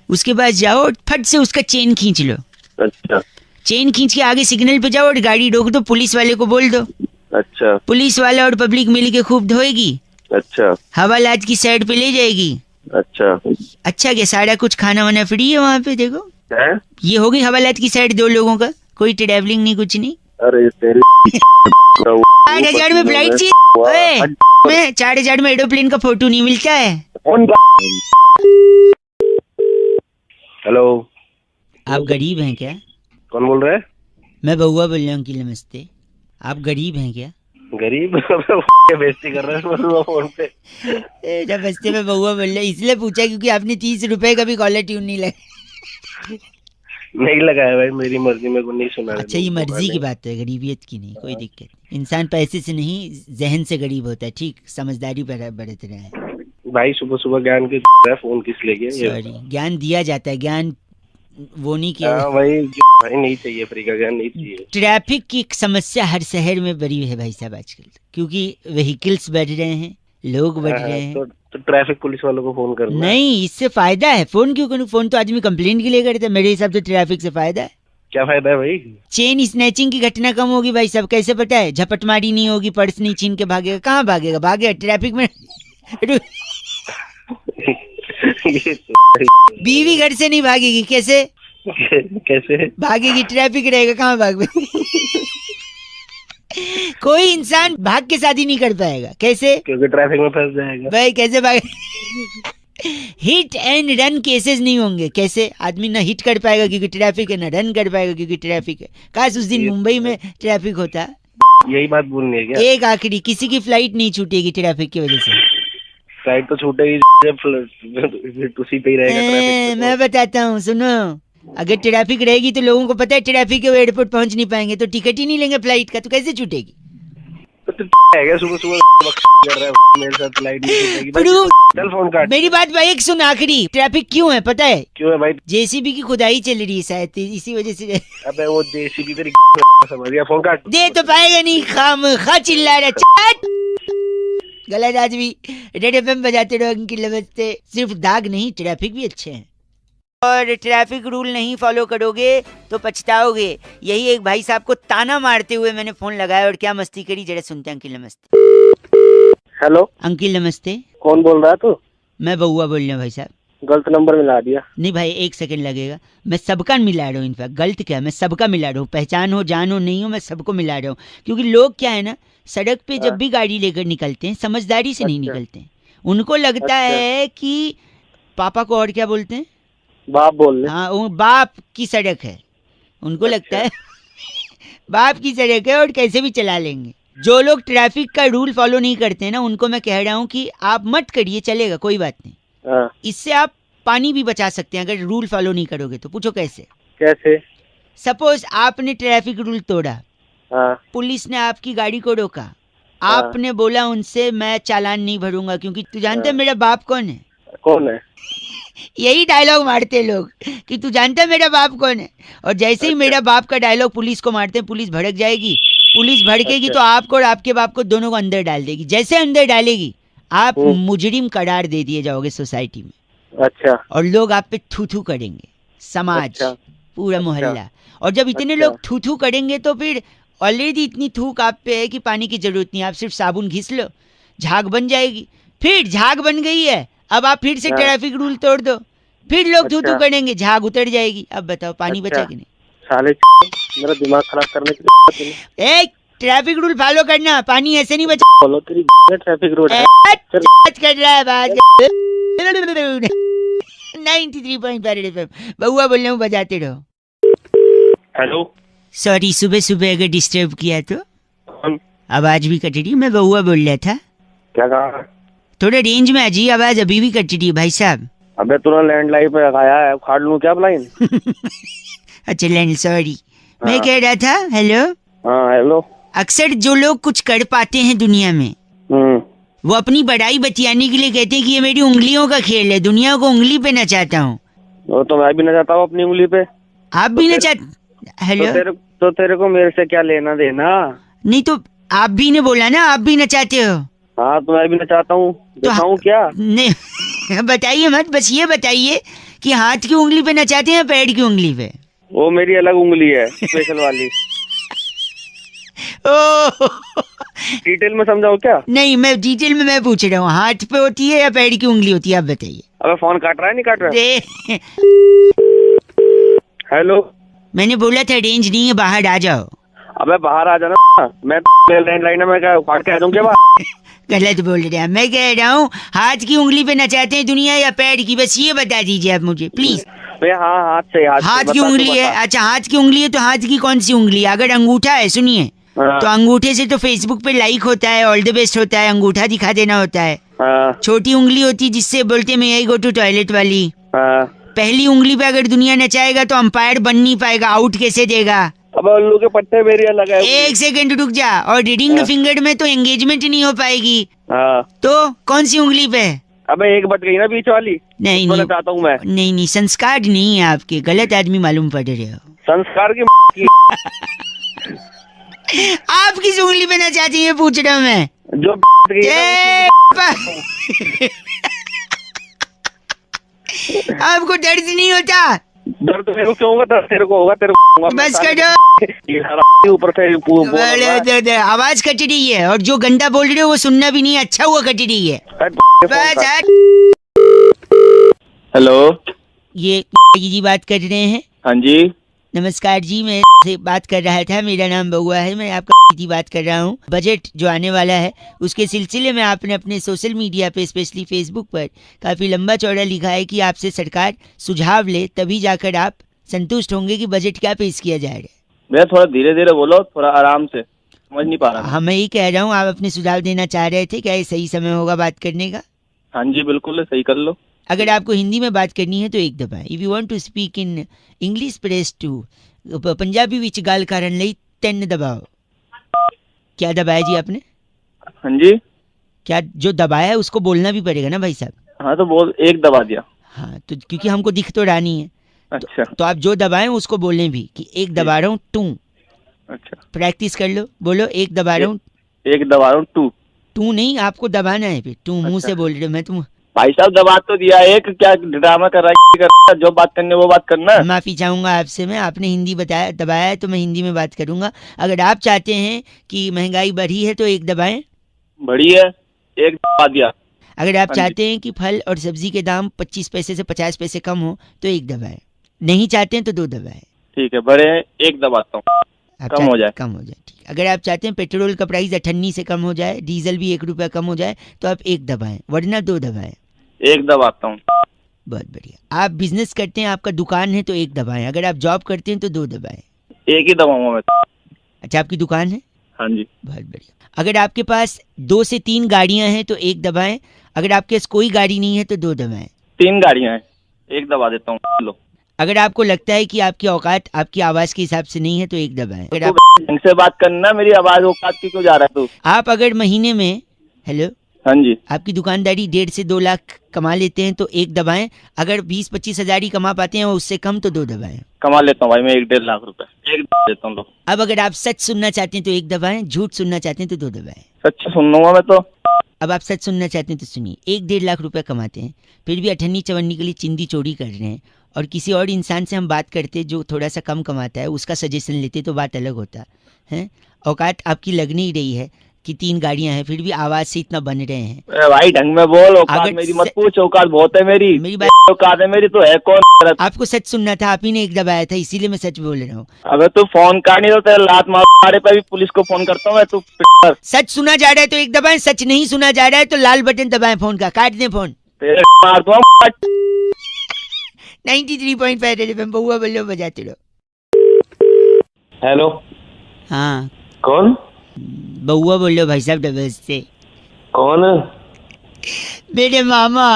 F: उसके पास जाओ और फट से उसका चेन खींच लो।
G: अच्छा
F: चेन खींच के आगे सिग्नल पे जाओ और गाड़ी रोक दो, पुलिस वाले को बोल दो।
G: अच्छा
F: पुलिस वाला और पब्लिक मिल के खूब धोएगी,
G: अच्छा
F: हवालात की साइड पे ले जाएगी।
G: अच्छा।
F: अच्छा क्या, सारा कुछ खाना वाना फ्री है वहाँ पे? देखो
G: है?
F: ये होगी हवालात की साइड 2 लोगों का, कोई ट्रैवलिंग नहीं, कुछ नहीं।
G: अरे तेरी
F: 4,000 में फ्लाइट चाहिए? ओए, में 4,000 में एरोप्लेन का फोटो नहीं मिलता है।
G: हेलो,
F: आप गरीब हैं क्या?
G: कौन बोल रहा है?
F: मैं बउआ बोल रहा हूँ कि नमस्ते। आप गरीब हैं क्या?
G: गरीब? बेइज्जती कर रहा है फोन पे।
F: जब बस्ते में बउआ बोल रहे, इसलिए पूछा क्योंकि आपने 30 रुपए का भी कॉलर ट्यून नहीं लगा।
G: नहीं लगाया भाई, मेरी मर्जी, मेरे को नहीं सुना।
F: अच्छा, ये मर्जी की बात है, गरीबियत की नहीं, कोई दिक्कत नहीं। इंसान पैसे से नहीं जहन से गरीब होता है, ठीक? समझदारी बरत रहा है
G: भाई। सुबह सुबह ज्ञान के फोन किस लिए किया?
F: सॉरी, ज्ञान दिया जाता है, ज्ञान वो नहीं किया।
G: हाँ भाई नहीं चाहिए, फ्री का ज्ञान नहीं चाहिए।
F: ट्रैफिक की एक समस्या हर शहर में बड़ी है भाई साहब आजकल, क्योंकि व्हीकल्स बढ़ रहे हैं, लोग बढ़ रहे हैं।
G: तो ट्रैफिक पुलिस वालों को फोन करना।
F: नहीं, इससे फायदा है। फोन क्यों करूं? फोन तो आदमी कंप्लेंट के लिए करते हैं। मेरे हिसाब से ट्रैफिक से फायदा है।
G: क्या फायदा है भाई?
F: चेन स्नैचिंग की घटना कम होगी भाई साहब। कैसे पता है? झपटमारी नहीं होगी, पर्स नहीं छीन के भागेगा। कहाँ भागेगा? भागेगा ट्रैफिक में। बीवी घर से नहीं भागेगी, कैसे
G: कैसे
F: भागेगी? ट्रैफिक रहेगा, कहाँ भाग? कोई इंसान भाग के शादी नहीं कर पाएगा। कैसे?
G: क्योंकि ट्रैफिक में फंस जाएगा
F: भाई। कैसे भाग? हिट एंड रन केसेस नहीं होंगे। कैसे? आदमी ना हिट कर पाएगा क्योंकि ट्रैफिक है, ना रन कर पाएगा क्योंकि ट्रैफिक है। काश उस दिन मुंबई में ट्रैफिक होता।
G: यही बात बोलनी है क्या?
F: एक आखिरी, किसी की फ्लाइट नहीं छूटेगी ट्रैफिक की वजह से।
G: फ्लाइट तो छूटेगी उसी पे ही रहेगा ट्रैफिक
F: मैं बताता हूँ, सुनो। अगर ट्रैफिक रहेगी तो लोगों को पता है ट्रैफिक के वो एयरपोर्ट पहुंच नहीं पाएंगे, तो टिकट ही नहीं लेंगे फ्लाइट का, तो कैसे छूटेगी?
G: तो है सुबह सुबह कर रहा है मेरे साथ फ्लाइट नहीं छूटेगी भाई।
F: प्रूफ।
G: चल फोन काट।
F: मेरी बात भाई एक सुन, आखिरी। ट्रैफिक क्यों है पता है?
G: क्यों है भाई?
F: जेसीबी की खुदाई चल रही है शायद, इसी वजह से।
G: अबे वो जेसीबी तेरी समझ गया, फोन काट।
F: दे तो पाएगा नहीं, खा चिल्ला रहा। चट! गलत आदमी। रेड एफएम बजाते रहो अंकिल, नमस्ते। सिर्फ दाग नहीं, ट्रैफिक भी अच्छे हैं। और ट्रैफिक रूल नहीं फॉलो करोगे तो पछताओगे। यही एक भाई साहब को ताना मारते हुए मैंने फोन लगाया, और क्या मस्ती करी जरा सुनते हैं। अंकिल नमस्ते।
G: हेलो,
F: अंकिल नमस्ते।
G: कौन बोल रहा है तू?
F: मैं बउआ बोल रहा हूँ भाई साहब।
G: गलत नंबर मिला दिया।
F: नहीं भाई, 1 सेकंड लगेगा। मैं सबका मिला रहा हूँ, इनफैक्ट गलत क्या, मैं सबका मिला रहा हूँ। पहचान हो जान हो नहीं हो, मैं सबको मिला रहा हूँ। क्योंकि लोग क्या है ना, सड़क पे जब भी गाड़ी लेकर निकलते हैं समझदारी से नहीं निकलते हैं। उनको लगता है कि पापा को और क्या बोलते हैं,
G: बाप बोल रहे।
F: हाँ, वो बाप की सड़क है। उनको लगता है बाप की सड़क है और कैसे भी चला लेंगे। जो लोग ट्रैफिक का रूल फॉलो नहीं करते हैं ना, उनको मैं कह रहा हूँ कि आप मत करिए, चलेगा, कोई बात नहीं।
G: हाँ।
F: इससे आप पानी भी बचा सकते हैं अगर रूल फॉलो नहीं करोगे तो। पूछो कैसे?
G: कैसे?
F: सपोज आपने ट्रैफिक रूल तोड़ा,
G: हाँ।
F: पुलिस ने आपकी गाड़ी को रोका, आपने बोला उनसे मैं चालान नहीं भरूंगा क्योंकि तू जानता है मेरा बाप कौन है।
G: कौन है?
F: यही डायलॉग मारते लोग कि तू जानता है मेरा बाप कौन है। और जैसे ही मेरा बाप का डायलॉग पुलिस को मारते हैं, पुलिस भड़क जाएगी। पुलिस भड़केगी तो आपको और आपके बाप को दोनों को अंदर डाल देगी। जैसे अंदर डालेगी, आप मुजरिम करार दे दिए जाओगे सोसाइटी में।
G: अच्छा।
F: और लोग आप पे थू थू करेंगे, समाज,
G: अच्छा।
F: पूरा मोहल्ला। और जब इतने लोग थू थू करेंगे तो फिर ऑलरेडी इतनी थूक आप पे है कि पानी की जरूरत नहीं, आप सिर्फ साबुन घिस लो, झाग बन जाएगी। फिर झाग बन गई है, अब आप फिर से ट्रैफिक रूल तोड़ दो, फिर लोग थू थू करेंगे, झाग उतर जाएगी। अब बताओ पानी बचा कि नहीं?
G: साले मेरा दिमाग खराब करने की
F: एक ट्रैफिक रूल फॉलो करना, पानी ऐसे नहीं बचा।
G: बोलो तेरी ट्रैफिक रूल है।
F: कर रहा है बात। 93.5 FM बउआ बोल रहा हूँ, बजाते रहो।
G: हेलो।
F: सॉरी, सुबह सुबह अगर डिस्टर्ब किया तो।
G: कौन?
F: आवाज भी कट रही, मैं बउआ बोल रहा था।
G: क्या कहा?
F: थोड़ा रेंज में आ जी, आवाज अभी भी कट रही है भाई साहब।
G: अबे तूने लैंडलाइन पे लगाया है, खाड़ लूं क्या लाइन?
F: अच्छा लैंड, सॉरी। मैं कह रहा था, हेलो।
G: हाँ हेलो।
F: अक्सर जो लोग कुछ कर पाते हैं दुनिया में, वो अपनी बड़ाई बतियाने के लिए कहते हैं कि ये मेरी उंगलियों का खेल है, दुनिया को उंगली पे नचाता हूँ।
G: तो मैं भी नचाता हूँ अपनी उंगली पे।
F: आप भी नचा? हेलो।
G: तो तेरे को मेरे से क्या लेना देना?
F: नहीं तो आप भी ने बोला ना, आप भी नचाते हो।
G: हाँ तो मैं भी नचाता हूँ, दिखाऊं क्या?
F: नहीं बताइए मत, बस ये बताइए कि हाथ की उंगली पे नचाते हैं, पैर की उंगली पे?
G: वो मेरी अलग उंगली है, स्पेशल वाली। डिटेल में समझाओ क्या?
F: नहीं, मैं डिटेल में मैं पूछ रहा हूँ, हाथ पे होती है या पैर की उंगली होती है, आप बताइए।
G: अबे फोन काट रहा है नहीं काट रहा? हेलो।
F: मैंने बोला था रेंज नहीं है, बाहर आ जाओ।
G: अबे बाहर आ जाना, मैं लैंडलाइन में क्या काट के आ जाऊँ क्या बाहर?
F: गलत बोल रहे हैं, मैं कह रहा हूँ हाथ की उंगली पे नचाते हैं दुनिया या पैर की, बस ये बता दीजिए आप मुझे प्लीज।
G: हाँ
F: हाथ की उंगली है। अच्छा हाथ की उंगली है, तो हाथ की कौन सी उंगली? अगर अंगूठा है, सुनिए, तो अंगूठे से तो फेसबुक पे लाइक होता है, ऑल द बेस्ट होता है, अंगूठा दिखा देना होता है। छोटी उंगली होती है जिससे बोलते मैं यही गो टू टॉयलेट वाली। पहली उंगली पे अगर दुनिया नचाएगा तो अंपायर बन नहीं पाएगा, आउट कैसे देगा?
G: अब उल्लू के पट्टे मेरी अलग है।
F: एक सेकंड रुक जा। और रीडिंग द फिंगर में तो एंगेजमेंट नहीं हो पाएगी। तो कौन सी उंगली पे?
G: अबे एक बच गई ना बीच वाली।
F: नहीं नहीं
G: चाहता हूँ मैं।
F: नहीं, संस्कार नहीं है आपके, गलत आदमी मालूम पड़ रहे हो।
G: संस्कार की
F: आप किस उंगली पे नचाती है पूछ रहा हूँ मैं।
G: जो
F: आपको दर्द नहीं होता?
G: दर्द मेरे को क्यों होगा? दर्द तेरे को होगा, तेरे को होगा।
F: बस करो।
G: ऊपर से
F: आवाज कट रही है, और जो गंदा बोल रहे हो वो सुनना भी नहीं, अच्छा हुआ कट रही है। बस।
G: हेलो,
F: ये जी बात कर रहे हैं?
G: हाँ जी।
F: नमस्कार जी, मैं से बात कर रहा था, मेरा नाम बउआ है, मैं आपका जी बात कर रहा हूँ। बजट जो आने वाला है उसके सिलसिले में आपने अपने सोशल मीडिया पे, स्पेशली फेसबुक पर काफी लंबा चौड़ा लिखा है कि आपसे सरकार सुझाव ले तभी जाकर आप संतुष्ट होंगे कि बजट क्या पेश किया जाएगा।
G: मैं थोड़ा धीरे धीरे बोलो, थोड़ा आराम से, समझ नहीं पा रहा।
F: हाँ मैं ही कह रहा हूँ, आप अपने सुझाव देना चाह रहे थे, क्या ये सही समय होगा बात करने का?
E: हाँ जी बिल्कुल सही कर लो।
F: अगर आपको हिंदी में बात करनी है तो एक दबाएं। If you want to speak in English press 2 Punjabi विच गाल करन लई 10 दबाओ। क्या दबाया जी आपने?
E: हाँ जी।
F: क्या जो दबाया है उसको बोलना भी पड़ेगा ना भाई साहब?
E: हाँ तो बोल, एक दबा दिया।
F: हाँ तो क्योंकि हमको दिख तो रहा नहीं है,
E: अच्छा
F: तो आप जो दबाएं उसको बोलें भी कि एक दबा रहा हूँ टू।
E: अच्छा।
F: प्रैक्टिस कर लो, बोलो एक दबा रहा हूँ।
E: एक दबा रहा हूँ टू।
F: टू नहीं, आपको दबाना है फिर। टू मुंह
E: अच्छा।
F: से बोल रहे हो, मैं तुम
E: भाई साहब दबा तो दिया एक, क्या ड्रामा कर रहा है? जो बात करनी है वो बात करना है।
F: माफी चाहूंगा आपसे। मैं आपने हिंदी बताया दबाया है तो मैं हिंदी में बात करूंगा। अगर आप चाहते हैं कि महंगाई बढ़ी है तो एक दबाएं।
E: बड़ी है, एक दबा दिया।
F: अगर आप
E: हाँ जी।
F: चाहते हैं कि फल और सब्जी के दाम 25 पैसे से 50 पैसे कम हो तो एक दबाएं। नहीं चाहते हैं तो 2 दबाएं।
E: ठीक है, बड़े हैं, एक दबाता हूँ,
F: आप
E: कम हो जाए।
F: कम हो जाए, ठीक। अगर आप चाहते हैं पेट्रोल का प्राइस 98 से कम हो जाए, डीजल भी 1 रुपया कम हो जाए तो आप एक दबाएं, वरना 2 दबाएं।
E: एक दबाता हूँ।
F: बहुत बढ़िया। आप बिजनेस करते हैं, आपका दुकान है तो एक दबाएं। अगर आप जॉब करते हैं तो 2 दबाएं।
E: एक ही दबाऊंगा मैं तो।
F: अच्छा, आपकी दुकान है?
E: हाँ जी।
F: बहुत बढ़िया। अगर आपके पास 2 से 3 गाड़ियां हैं तो एक दबाएं। अगर आपके पास कोई गाड़ी नहीं है तो 2 दबाएं।
E: 3 गाड़ियां हैं, एक दबा देता हूँ। लो।
F: अगर आपको लगता है कि आपकी औकात आपकी आवाज के हिसाब से नहीं है तो एक दबाएं। अगर
E: तू
F: आप
E: ढंग से बात करना, मेरी आवाज औकात की क्यों जा रहा है तू?
F: आप अगर महीने में, हेलो,
E: हाँ जी।
F: आपकी दुकानदारी 1.5 से 2 लाख कमा लेते हैं तो एक दबाएं। अगर 20-25 हजार ही कमा पाते हैं और उससे कम तो 2 दबाएं।
E: कमा लेता हूँ भाई मैं 1-1.5 लाख रुपए, एक दबा देता हूँ। लो।
F: अब अगर आप सच सुनना चाहते हैं तो एक दबाएं, झूठ सुनना चाहते हैं तो 2 दबाएं।
E: सच सुन लूंगा मैं तो।
F: अब आप सच सुनना चाहते हैं तो सुनिए। 1-1.5 लाख रुपए कमाते हैं, फिर भी अठन्नी चवन्नी के लिए चिंदी चोरी कर रहे हैं, और किसी और इंसान से हम बात करते जो थोड़ा सा कम कमाता है उसका सजेशन लेते तो बात अलग होता है। औकात आपकी लग नहीं रही है कि 3 गाड़ियां हैं, फिर भी आवाज से इतना बन रहे हैं।
E: ए भाई ढंग में बोल, औकात
F: अगर
E: मेरी
F: से-
E: मत पूछ, औकात बहुत है मेरी।
F: मेरी बात-
E: औकात है मेरी तो है कौन?
F: आपको सच सुनना था, आप ही ने एक दबाया था, इसीलिए मैं सच बोल रहा हूँ।
E: अबे तू फोन काट नहीं तो तेरे लात मारे पे भी पुलिस को फोन करता हूँ मैं। तू पिटर,
F: सच सुना जा रहा है तो एक दबाएं, सच नहीं सुना जा रहा है तो लाल बटन दबाएं फोन का, काट दें फोन।
E: तेरे मार दूंगा।
F: 93.5 रेड एफएम, बहुआ बल्लो बजाते रहो।
G: हेलो,
F: हाँ,
G: कौन?
F: बहुआ बोलो भाई साहब डबल से।
G: कौन?
F: मेरे मामा।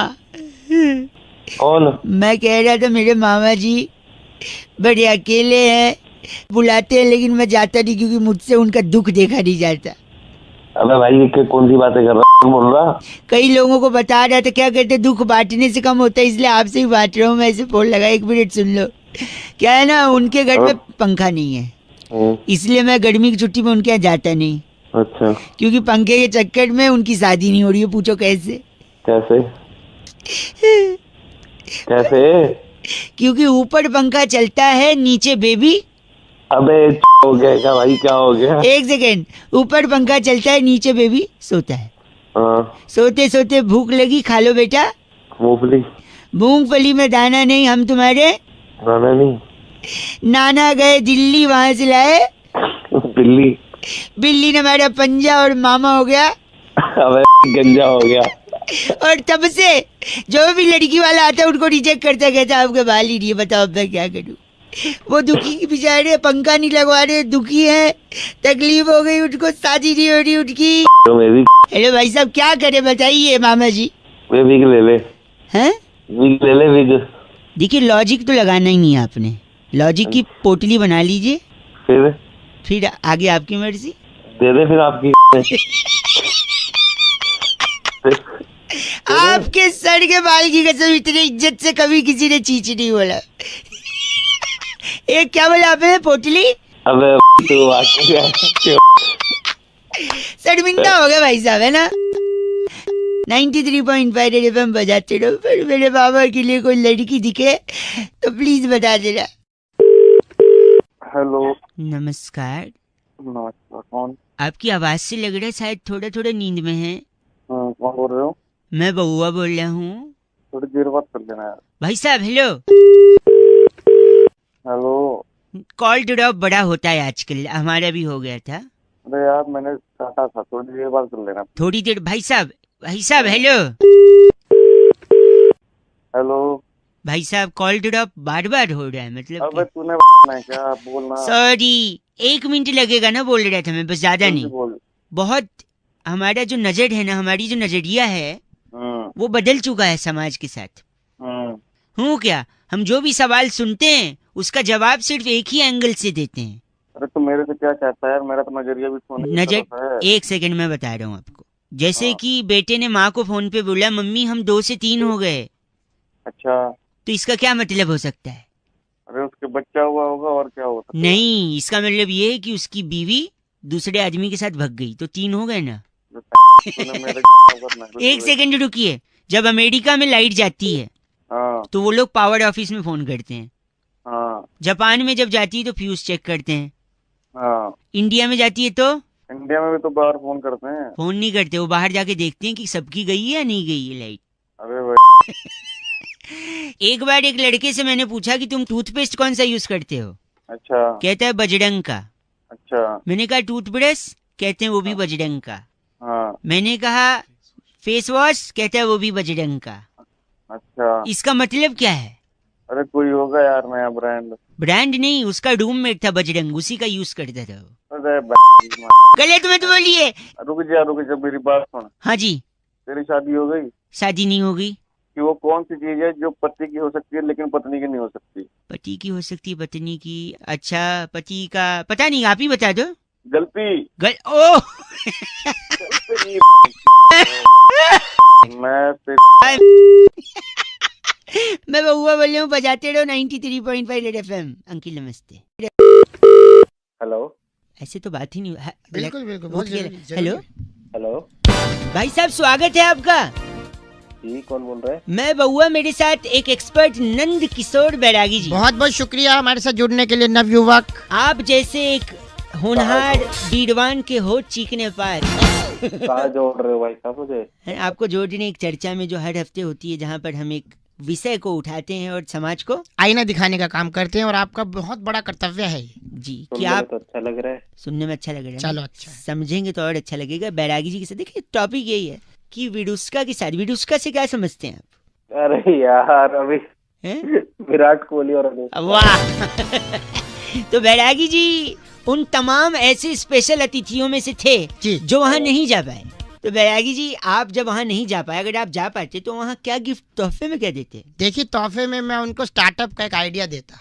G: कौन?
F: मैं कह रहा था मेरे मामा जी बड़े अकेले हैं, बुलाते हैं लेकिन मैं जाता नहीं क्योंकि मुझसे उनका दुख देखा नहीं जाता।
G: अबे भाई ये कौन सी बातें कर रहा है, बोल रहा?
F: कई लोगों को बता रहा था, क्या कहते दुख बांटने से कम होता है, इसलिए आपसे ही बांट रहा हूँ मैं। ऐसे फोन लगा, 1 मिनट सुन लो। क्या है ना, उनके घर में पंखा नहीं है, इसलिए मैं गर्मी की छुट्टी में उनके यहाँ जाता नहीं।
G: अच्छा,
F: क्योंकि पंखे के चक्कर में उनकी शादी नहीं हो रही है। पूछो कैसे?
G: कैसे? कैसे?
F: क्योंकि ऊपर पंखा चलता है, नीचे बेबी।
G: अबे हो गया क्या भाई, क्या हो गया?
F: 1 सेकेंड, ऊपर पंखा चलता है, नीचे बेबी सोता है।
G: हाँ,
F: सोते सोते भूख लगी, खा लो बेटा।
G: मूंगफली?
F: मूंगफली में दाना नहीं, हम तुम्हारे
G: नाना नहीं,
F: नाना गए दिल्ली, वहां से लाए
G: बिल्ली?
F: बिल्ली ने हमारा पंजा और मामा हो गया।
G: अबे गंजा हो गया।
F: और तब से जो भी लड़की वाला आता है उनको रिजेक्ट करता, कहता आपके बाल ही नहीं है, बताओ अब मैं क्या करूं। वो दुखी बेचारे, पंखा नहीं लगवा रहे, दुखी है, तकलीफ हो गई उनको, शादी नहीं हो रही उनकी।
G: तो मैं भी
F: हेलो भाई साहब, क्या करे बताइए मामा जी।
G: वे विग ले ले,
F: हैं?
G: विग ले ले, विग।
F: देखिए लॉजिक तो लगाना ही नहीं है आपने, लॉजिक की पोटली बना लीजिए, फिर आगे आपकी मर्जी।
G: दे दे फिर आपकी।
F: आपके सर के बाल की कसम, इतनी इज्जत से कभी किसी ने चीच नहीं बोला। एक क्या बोला आपने, पोटली?
G: अबे तू वाकई
F: शर्मिंदा हो गया भाई साहब, है ना। 93.5 रेड एफएम बजाते रहो। फिर मेरे बाबा के लिए कोई लड़की दिखे तो प्लीज बता देना।
E: हेलो।
F: नमस्कार।
E: नमस्कार, कौन?
F: आपकी आवाज से लग रहा है शायद थोड़ा थोड़ा नींद में है।
E: कौन बोल रहे हो?
F: मैं बउआ बोल रहा हूँ।
E: थोड़ी देर बात कर लेना यार।
F: भाई साहब हेलो।
E: हेलो।
F: कॉल ड्रॉप बड़ा होता है आजकल, हमारा भी हो गया था।
E: अरे यार मैंने काटा था, थोड़ी देर बात कर लेना।
F: थोड़ी देर भाई साहब हेलो।
E: हेलो।
F: भाई साहब कॉल ड्रॉप बार बार हो रहा है, मतलब
E: अबे तूने मैं क्या बोलना?
F: सॉरी, 1 मिनट लगेगा ना, बोल रहा था मैं, बस ज्यादा नहीं।
E: बोल।
F: बहुत हमारा जो नजर है ना, हमारी जो नजरिया है वो बदल चुका है समाज के साथ। हूँ क्या, हम जो भी सवाल सुनते हैं उसका जवाब सिर्फ एक ही एंगल से देते हैं।
G: अरे तो मेरे से क्या चाहता है यार? मेरा तो नजरिया भी सोने की
F: नजर
G: तरफ है।
F: एक सेकंड में बता रहा हूँ आपको। जैसे कि बेटे ने माँ को फोन पे बोला मम्मी हम 2 से 3 हो गए,
G: अच्छा,
F: तो इसका क्या मतलब हो सकता है?
G: अरे उसके बच्चा हुआ होगा और क्या हो सकता है?
F: नहीं, इसका मतलब ये है कि उसकी बीवी दूसरे आदमी के साथ भाग गई, तो 3 हो गए ना।
G: तूने मेरे करना है।
F: एक सेकंड रुकिए। जब अमेरिका में लाइट जाती है
G: हाँ
F: तो वो लोग पावर ऑफिस में फोन करते हैं।
G: हाँ
F: जापान में जब जाती है तो फ्यूज चेक करते हैं।
G: हाँ।
F: इंडिया में जाती है तो
G: इंडिया में भी तो बाहर फोन करते हैं।
F: फोन नहीं करते, वो बाहर जाके देखते हैं कि सबकी गई है या नहीं गई है लाइट।
G: अरे भाई,
F: एक बार एक लड़के से मैंने पूछा कि तुम टूथपेस्ट कौन सा यूज करते हो?
G: अच्छा
F: कहता है बजरंग का।
G: अच्छा।
F: मैंने कहा टूथब्रश? कहते हैं वो भी बजरंग का।
G: हाँ
F: मैंने कहा फेस वॉश? कहता है वो भी बजरंग का।
G: अच्छा।
F: इसका मतलब क्या है?
G: अरे कोई होगा यार नया ब्रांड।
F: ब्रांड नहीं, उसका रूममेट था बजरंग, उसी का यूज करता था वो।
G: अरे
F: गलत मत बोलिए।
G: रुक जा मेरी बात सुन।
F: हाँ जी।
G: तेरी शादी हो गई?
F: शादी नहीं होगी।
G: कि वो कौन सी चीज है जो पति की हो सकती है लेकिन पत्नी की नहीं हो सकती?
F: पति की हो सकती है, पत्नी की? अच्छा, पति का पता नहीं, आप ही बता दो।
G: गलती।
F: ओ मैं बउआ बोल रहा हूँ, बजाते रहो 93.5 रेड एफएम। अंकिल नमस्ते।
G: हेलो।
F: ऐसे तो बात ही नहीं।
B: बिल्कुल बिल्कुल, बहुत जरूरी,
F: हेलो
G: हेलो
F: भाई साहब, स्वागत है आपका।
G: जी कौन बोल रहा है?
F: मैं बउआ, मेरे साथ एक एक्सपर्ट नंद किशोर बैरागी जी।
B: बहुत बहुत शुक्रिया हमारे साथ जुड़ने के लिए नवयुवक।
F: आप जैसे एक होनहार बीरवान के होठ चीखने पार।
G: कहाँ जोड़ रहे हो भाई साहब मुझे?
F: है आपको जोड़ने एक चर्चा में जो हर हफ्ते होती है, जहाँ पर हम एक विषय को उठाते हैं और समाज को
B: आईना दिखाने का काम करते हैं, और आपका बहुत बड़ा कर्तव्य है ये।
F: जी
G: सुनने
F: क्या
G: में
F: आप
G: तो अच्छा लग रहा है।
F: सुनने में अच्छा लग रहा है?
B: चलो अच्छा है।
F: समझेंगे तो और अच्छा लगेगा। बैरागी जी के साथ देखिए, टॉपिक यही है कि विडुस्का के साथ। विडुस्का से क्या समझते हैं आप?
G: अरे यार अभी
F: हैं?
G: विराट कोहली और
F: वाह। तो बैरागी जी उन तमाम ऐसे स्पेशल अतिथियों में से थे
B: जी।
F: जो वहाँ नहीं जा पाए। तो बैरागी जी, आप जब वहाँ नहीं जा पाए, अगर आप जा पाते तो वहाँ क्या गिफ्ट तोहफे में क्या देते?
B: देखिए, तोहफे में मैं उनको स्टार्टअप का एक आइडिया देता।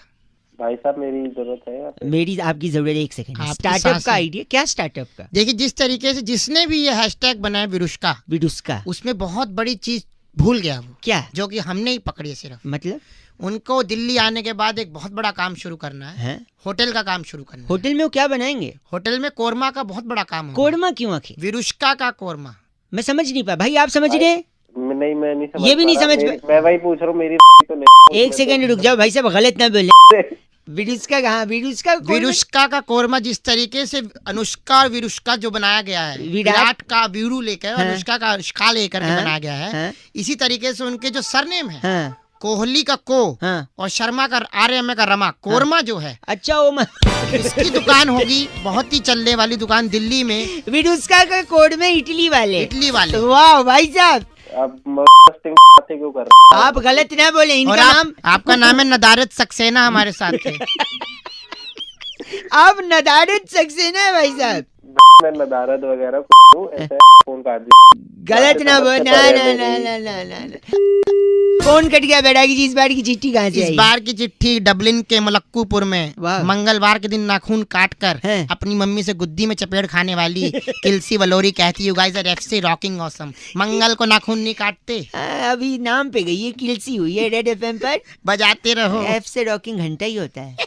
G: भाई साहब मेरी जरूरत है यार।
F: मेरी आपकी जरूरत है। एक सेकंड,
B: आपकी
F: स्टार्टअप
B: सांस
F: का
B: है।
F: आइडिया क्या? स्टार्टअप का
B: देखिए, जिस तरीके से जिसने भी ये हैशटैग बनाया विरुष्का,
F: विडुस्का,
B: उसमें बहुत बड़ी चीज भूल गया वो,
F: क्या
B: जो कि हमने ही पकड़ी है सिर्फ।
F: मतलब?
B: उनको दिल्ली आने के बाद एक बहुत बड़ा काम शुरू करना है,
F: है?
B: होटल का काम शुरू करना है।
F: होटल में वो क्या बनाएंगे?
B: होटल में कोरमा का बहुत बड़ा काम है।
F: कोरमा क्यों आखिर?
B: विरुष्का का कोरमा।
F: मैं समझ नहीं पाया भाई, आप समझ रहे हैं?
G: नहीं मैं नहीं समझ
F: ये भी नहीं
G: पा रहा।
F: समझ
G: मैं वही पूछ रहा हूँ मेरी तो नहीं।
F: एक सेकंड रुक जाओ भाई साहब, गलत ना बोले। विडुस्का कहाँ? विडुस्का
B: विरुष्का का कोरमा जिस तरीके से अनुष्का और विरुष्का जो बनाया गया है, विराट का वीरू लेकर और
F: हाँ।
B: अनुष्का का अनुष्का लेकर के
F: हाँ।
B: बनाया गया है,
F: हाँ।
B: इसी तरीके से उनके जो सरनेम है,
F: हाँ
B: कोहली का को
F: हाँ।
B: और शर्मा का आर्यम का रमा, कोरमा जो है
F: अच्छा वो
B: इसकी दुकान होगी, बहुत ही चलने वाली दुकान दिल्ली में,
F: विडुस्का का कोड में इटली वाले।
B: इटली वाले।
F: वाह भाई साहब,
G: आप बातें क्यों कर रहे
F: आप गलत ना बोले।
B: और
F: इनका नाम
B: आपका नाम है नदारत सक्सेना, हमारे साथ है।
F: आप नदारत सक्सेना है भाई साहब।
G: हो? मैं नदारत वगैरह कुछ हूँ, ऐसे फोन काट दिया।
F: गलत ना बोल। ना
G: बातें
F: ना
G: कर
F: ना
G: रहे
F: ना ना ना ना। फोन कट गया। बैरागी जी, इस बार की चिट्ठी कहाँ से
B: इस
F: आई?
B: बार की चिट्ठी डबलिन के मलक्कूपुर में
F: वाह।
B: मंगलवार के दिन नाखून काट कर
F: हैं।
B: अपनी मम्मी से गुद्दी में चपेट खाने वाली किलसी वलोरी कहती, you guys are FC rocking awesome. मंगल को नाखून नहीं काटते,
F: अभी नाम पे गई है, किलसी हुई है रेड एफएम पर।
B: बजाते रहो।
F: एफ से रॉकिंग घंटा ही होता है।